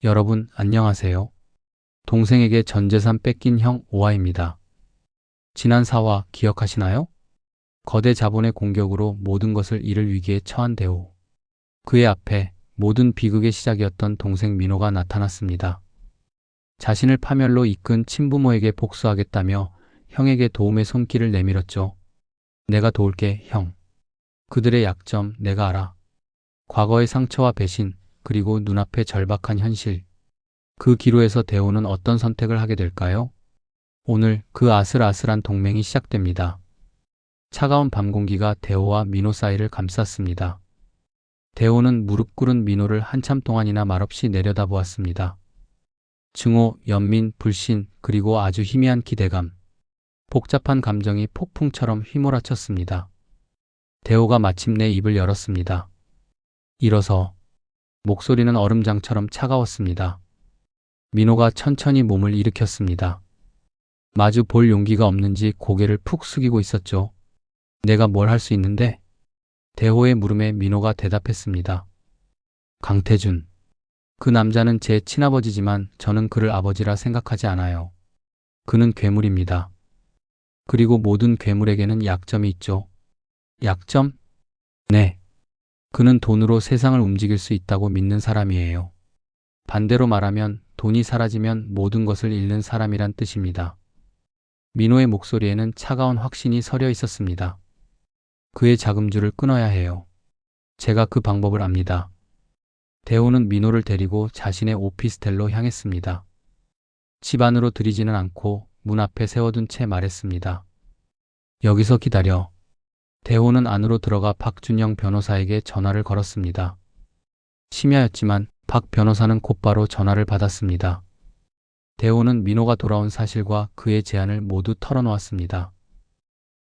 여러분, 안녕하세요. 동생에게 전 재산 뺏긴 형 오아입니다. 지난 사화 기억하시나요? 거대 자본의 공격으로 모든 것을 잃을 위기에 처한 대호. 그의 앞에 모든 비극의 시작이었던 동생 민호가 나타났습니다. 자신을 파멸로 이끈 친부모에게 복수하겠다며 형에게 도움의 손길을 내밀었죠. 내가 도울게, 형. 그들의 약점 내가 알아. 과거의 상처와 배신, 그리고 눈앞의 절박한 현실. 그 기로에서 대호는 어떤 선택을 하게 될까요? 오늘 그 아슬아슬한 동맹이 시작됩니다. 차가운 밤 공기가 대호와 민호 사이를 감쌌습니다. 대호는 무릎 꿇은 민호를 한참 동안이나 말없이 내려다보았습니다. 증오, 연민, 불신, 그리고 아주 희미한 기대감. 복잡한 감정이 폭풍처럼 휘몰아쳤습니다. 대호가 마침내 입을 열었습니다. 일어서. 목소리는 얼음장처럼 차가웠습니다. 민호가 천천히 몸을 일으켰습니다. 마주 볼 용기가 없는지 고개를 푹 숙이고 있었죠. 내가 뭘 할 수 있는데? 대호의 물음에 민호가 대답했습니다. 강태준. 그 남자는 제 친아버지지만 저는 그를 아버지라 생각하지 않아요. 그는 괴물입니다. 그리고 모든 괴물에게는 약점이 있죠. 약점? 네. 그는 돈으로 세상을 움직일 수 있다고 믿는 사람이에요. 반대로 말하면 돈이 사라지면 모든 것을 잃는 사람이란 뜻입니다. 민호의 목소리에는 차가운 확신이 서려 있었습니다. 그의 자금줄을 끊어야 해요. 제가 그 방법을 압니다. 대호는 민호를 데리고 자신의 오피스텔로 향했습니다. 집 안으로 들이지는 않고 문 앞에 세워둔 채 말했습니다. 여기서 기다려. 대호는 안으로 들어가 박준영 변호사에게 전화를 걸었습니다. 심야였지만 박 변호사는 곧바로 전화를 받았습니다. 대호는 민호가 돌아온 사실과 그의 제안을 모두 털어놓았습니다.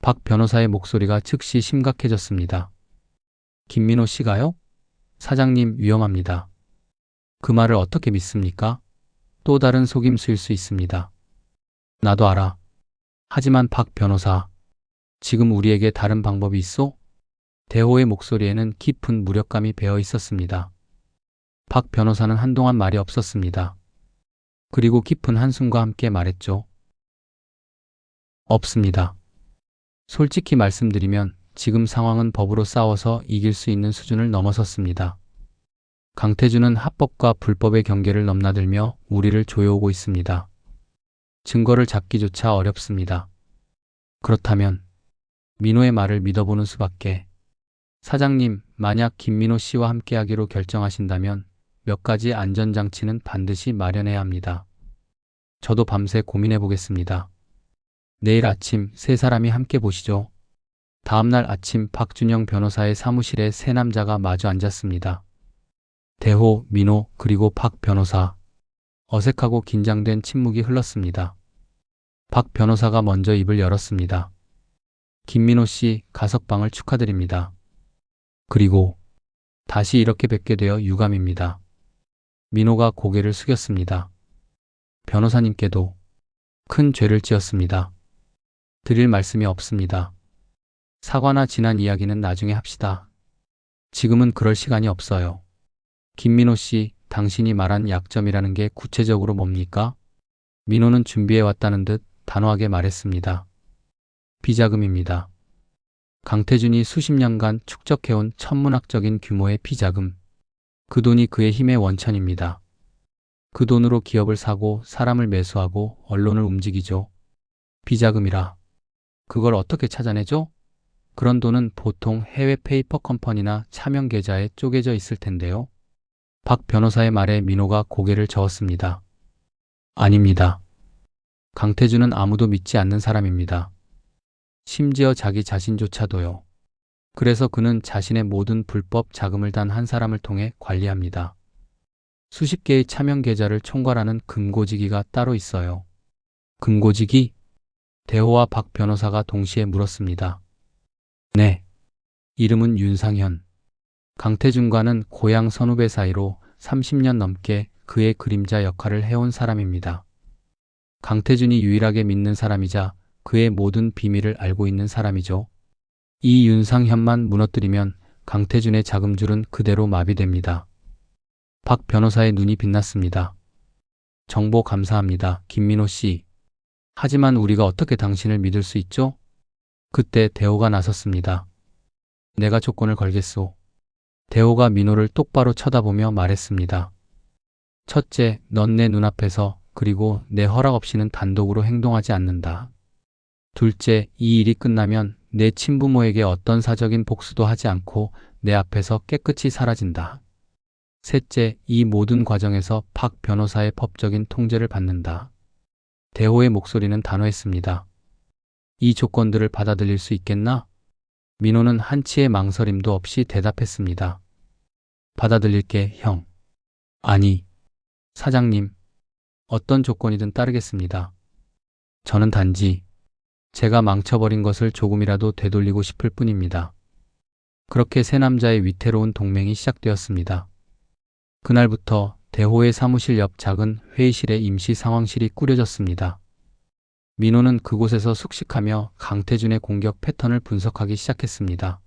박 변호사의 목소리가 즉시 심각해졌습니다. 김민호 씨가요? 사장님, 위험합니다. 그 말을 어떻게 믿습니까? 또 다른 속임수일 수 있습니다. 나도 알아. 하지만 박 변호사, 지금 우리에게 다른 방법이 있어? 대호의 목소리에는 깊은 무력감이 배어 있었습니다. 박 변호사는 한동안 말이 없었습니다. 그리고 깊은 한숨과 함께 말했죠. 없습니다. 솔직히 말씀드리면 지금 상황은 법으로 싸워서 이길 수 있는 수준을 넘어섰습니다. 강태준은 합법과 불법의 경계를 넘나들며 우리를 조여오고 있습니다. 증거를 잡기조차 어렵습니다. 그렇다면 민호의 말을 믿어보는 수밖에. 사장님, 만약 김민호 씨와 함께하기로 결정하신다면 몇 가지 안전장치는 반드시 마련해야 합니다. 저도 밤새 고민해 보겠습니다. 내일 아침 세 사람이 함께 보시죠. 다음날 아침 박준영 변호사의 사무실에 세 남자가 마주 앉았습니다. 대호, 민호, 그리고 박 변호사. 어색하고 긴장된 침묵이 흘렀습니다. 박 변호사가 먼저 입을 열었습니다. 김민호 씨 가석방을 축하드립니다. 그리고 다시 이렇게 뵙게 되어 유감입니다. 민호가 고개를 숙였습니다. 변호사님께도 큰 죄를 지었습니다. 드릴 말씀이 없습니다. 사과나 지난 이야기는 나중에 합시다. 지금은 그럴 시간이 없어요. 김민호 씨, 당신이 말한 약점이라는 게 구체적으로 뭡니까? 민호는 준비해왔다는 듯 단호하게 말했습니다. 비자금입니다. 강태준이 수십 년간 축적해온 천문학적인 규모의 비자금. 그 돈이 그의 힘의 원천입니다. 그 돈으로 기업을 사고 사람을 매수하고 언론을 움직이죠. 비자금이라. 그걸 어떻게 찾아내죠? 그런 돈은 보통 해외 페이퍼 컴퍼니나 차명 계좌에 쪼개져 있을 텐데요. 박 변호사의 말에 민호가 고개를 저었습니다. 아닙니다. 강태준은 아무도 믿지 않는 사람입니다. 심지어 자기 자신조차도요. 그래서 그는 자신의 모든 불법 자금을 단 한 사람을 통해 관리합니다. 수십 개의 차명 계좌를 총괄하는 금고지기가 따로 있어요. 금고지기? 대호와 박 변호사가 동시에 물었습니다. 네. 이름은 윤상현. 강태준과는 고향 선후배 사이로 30년 넘게 그의 그림자 역할을 해온 사람입니다. 강태준이 유일하게 믿는 사람이자 그의 모든 비밀을 알고 있는 사람이죠. 이 윤상현만 무너뜨리면 강태준의 자금줄은 그대로 마비됩니다. 박 변호사의 눈이 빛났습니다. 정보 감사합니다, 김민호 씨. 하지만 우리가 어떻게 당신을 믿을 수 있죠? 그때 대호가 나섰습니다. 내가 조건을 걸겠소. 대호가 민호를 똑바로 쳐다보며 말했습니다. 첫째, 넌 내 눈앞에서 그리고 내 허락 없이는 단독으로 행동하지 않는다. 둘째, 이 일이 끝나면 내 친부모에게 어떤 사적인 복수도 하지 않고 내 앞에서 깨끗이 사라진다. 셋째, 이 모든 과정에서 박 변호사의 법적인 통제를 받는다. 대호의 목소리는 단호했습니다. 이 조건들을 받아들일 수 있겠나? 민호는 한치의 망설임도 없이 대답했습니다. 받아들일게, 형. 아니, 사장님. 어떤 조건이든 따르겠습니다. 저는 단지 제가 망쳐버린 것을 조금이라도 되돌리고 싶을 뿐입니다. 그렇게 세 남자의 위태로운 동맹이 시작되었습니다. 그날부터 대호의 사무실 옆 작은 회의실에 임시 상황실이 꾸려졌습니다. 민호는 그곳에서 숙식하며 강태준의 공격 패턴을 분석하기 시작했습니다.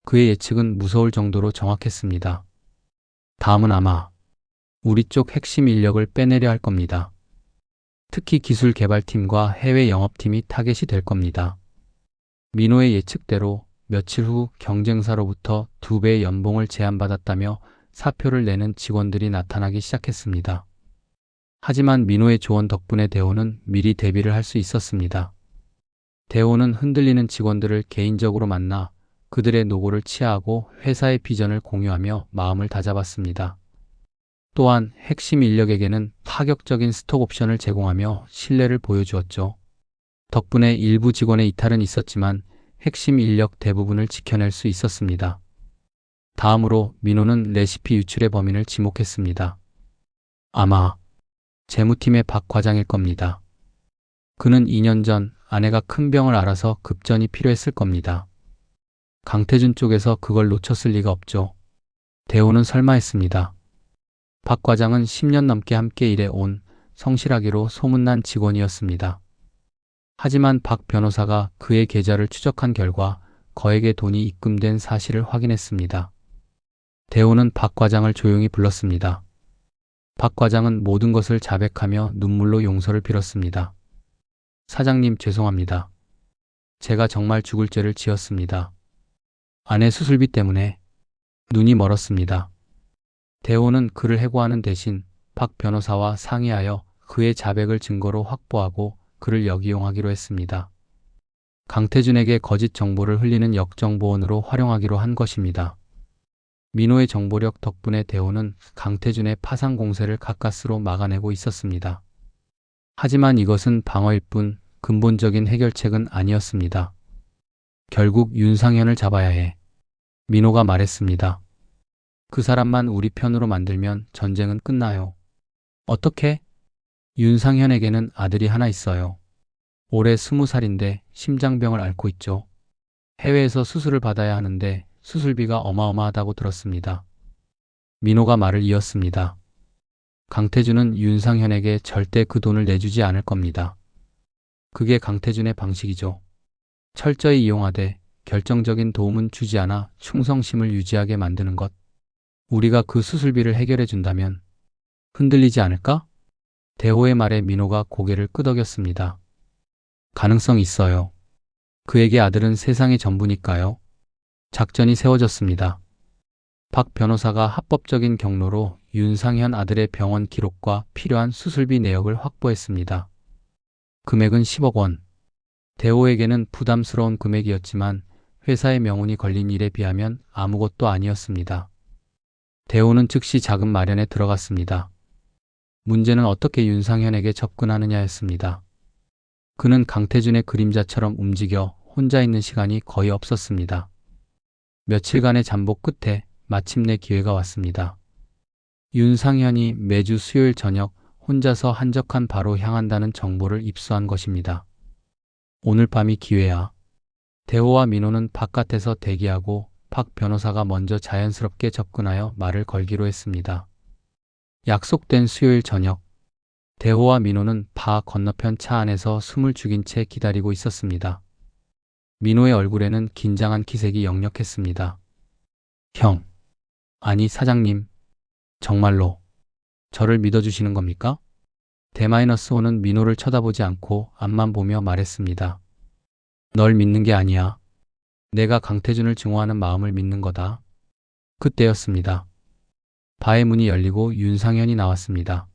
그의 예측은 무서울 정도로 정확했습니다. 다음은 아마 우리 쪽 핵심 인력을 빼내려 할 겁니다. 특히 기술 개발팀과 해외 영업팀이 타겟이 될 겁니다. 민호의 예측대로 며칠 후 경쟁사로부터 2배의 연봉을 제안받았다며 사표를 내는 직원들이 나타나기 시작했습니다. 하지만 민호의 조언 덕분에 대호는 미리 대비를 할 수 있었습니다. 대호는 흔들리는 직원들을 개인적으로 만나 그들의 노고를 치하하고 회사의 비전을 공유하며 마음을 다잡았습니다. 또한 핵심 인력에게는 파격적인 스톡 옵션을 제공하며 신뢰를 보여주었죠. 덕분에 일부 직원의 이탈은 있었지만 핵심 인력 대부분을 지켜낼 수 있었습니다. 다음으로 민호는 레시피 유출의 범인을 지목했습니다. 아마 재무팀의 박 과장일 겁니다. 그는 2년 전 아내가 큰 병을 앓아서 급전이 필요했을 겁니다. 강태준 쪽에서 그걸 놓쳤을 리가 없죠. 대호는 설마 했습니다. 박 과장은 10년 넘게 함께 일해온 성실하기로 소문난 직원이었습니다. 하지만 박 변호사가 그의 계좌를 추적한 결과 거액의 돈이 입금된 사실을 확인했습니다. 대호는 박 과장을 조용히 불렀습니다. 박 과장은 모든 것을 자백하며 눈물로 용서를 빌었습니다. 사장님, 죄송합니다. 제가 정말 죽을 죄를 지었습니다. 아내 수술비 때문에 눈이 멀었습니다. 대호는 그를 해고하는 대신 박 변호사와 상의하여 그의 자백을 증거로 확보하고 그를 역이용하기로 했습니다. 강태준에게 거짓 정보를 흘리는 역정보원으로 활용하기로 한 것입니다. 민호의 정보력 덕분에 대호는 강태준의 파상 공세를 가까스로 막아내고 있었습니다. 하지만 이것은 방어일 뿐 근본적인 해결책은 아니었습니다. 결국 윤상현을 잡아야 해. 민호가 말했습니다. 그 사람만 우리 편으로 만들면 전쟁은 끝나요. 어떻게? 윤상현에게는 아들이 하나 있어요. 올해 20살인데 심장병을 앓고 있죠. 해외에서 수술을 받아야 하는데 수술비가 어마어마하다고 들었습니다. 민호가 말을 이었습니다. 강태준은 윤상현에게 절대 그 돈을 내주지 않을 겁니다. 그게 강태준의 방식이죠. 철저히 이용하되 결정적인 도움은 주지 않아 충성심을 유지하게 만드는 것. 우리가 그 수술비를 해결해 준다면 흔들리지 않을까? 대호의 말에 민호가 고개를 끄덕였습니다. 가능성 있어요. 그에게 아들은 세상의 전부니까요. 작전이 세워졌습니다. 박 변호사가 합법적인 경로로 윤상현 아들의 병원 기록과 필요한 수술비 내역을 확보했습니다. 금액은 10억 원. 대호에게는 부담스러운 금액이었지만 회사의 명운이 걸린 일에 비하면 아무것도 아니었습니다. 대호는 즉시 자금 마련에 들어갔습니다. 문제는 어떻게 윤상현에게 접근하느냐였습니다. 그는 강태준의 그림자처럼 움직여 혼자 있는 시간이 거의 없었습니다. 며칠간의 잠복 끝에 마침내 기회가 왔습니다. 윤상현이 매주 수요일 저녁 혼자서 한적한 바로 향한다는 정보를 입수한 것입니다. 오늘 밤이 기회야. 대호와 민호는 바깥에서 대기하고 박 변호사가 먼저 자연스럽게 접근하여 말을 걸기로 했습니다. 약속된 수요일 저녁, 대호와 민호는 바 건너편 차 안에서 숨을 죽인 채 기다리고 있었습니다. 민호의 얼굴에는 긴장한 기색이 역력했습니다. 형. 아니, 사장님. 정말로 저를 믿어주시는 겁니까? D-5는 민호를 쳐다보지 않고 앞만 보며 말했습니다. 널 믿는 게 아니야. 내가 강태준을 증오하는 마음을 믿는 거다. 그때였습니다. 바의 문이 열리고 윤상현이 나왔습니다.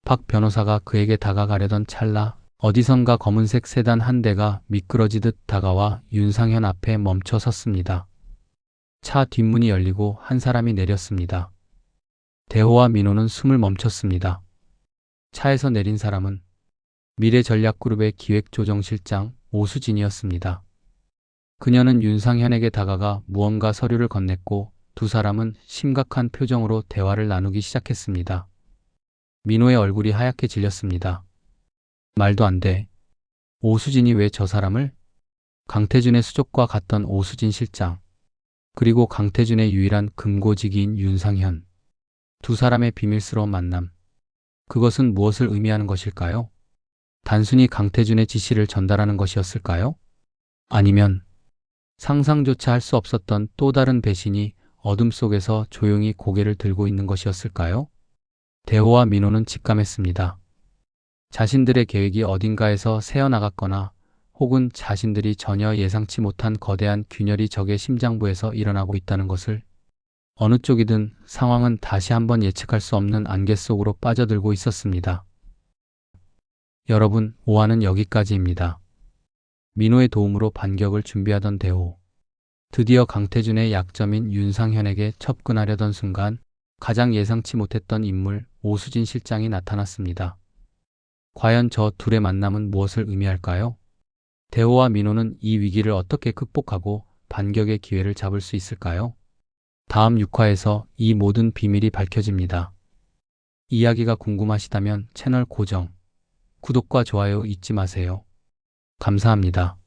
박 변호사가 그에게 다가가려던 찰나 어디선가 검은색 세단 한 대가 미끄러지듯 다가와 윤상현 앞에 멈춰 섰습니다. 차 뒷문이 열리고 한 사람이 내렸습니다. 대호와 민호는 숨을 멈췄습니다. 차에서 내린 사람은 미래전략그룹의 기획조정실장 오수진이었습니다. 그녀는 윤상현에게 다가가 무언가 서류를 건넸고 두 사람은 심각한 표정으로 대화를 나누기 시작했습니다. 민호의 얼굴이 하얗게 질렸습니다. 말도 안 돼. 오수진이 왜 저 사람을? 강태준의 수족과 갔던 오수진 실장, 그리고 강태준의 유일한 금고지기인 윤상현. 두 사람의 비밀스러운 만남. 그것은 무엇을 의미하는 것일까요? 단순히 강태준의 지시를 전달하는 것이었을까요? 아니면 상상조차 할 수 없었던 또 다른 배신이 어둠 속에서 조용히 고개를 들고 있는 것이었을까요? 대호와 민호는 직감했습니다. 자신들의 계획이 어딘가에서 새어나갔거나 혹은 자신들이 전혀 예상치 못한 거대한 균열이 적의 심장부에서 일어나고 있다는 것을. 어느 쪽이든 상황은 다시 한번 예측할 수 없는 안개 속으로 빠져들고 있었습니다. 여러분, 5화는 여기까지입니다. 민호의 도움으로 반격을 준비하던 대호. 드디어 강태준의 약점인 윤상현에게 접근하려던 순간 가장 예상치 못했던 인물 오수진 실장이 나타났습니다. 과연 저 둘의 만남은 무엇을 의미할까요? 대호와 민호는 이 위기를 어떻게 극복하고 반격의 기회를 잡을 수 있을까요? 다음 6화에서 이 모든 비밀이 밝혀집니다. 이야기가 궁금하시다면 채널 고정, 구독과 좋아요 잊지 마세요. 감사합니다.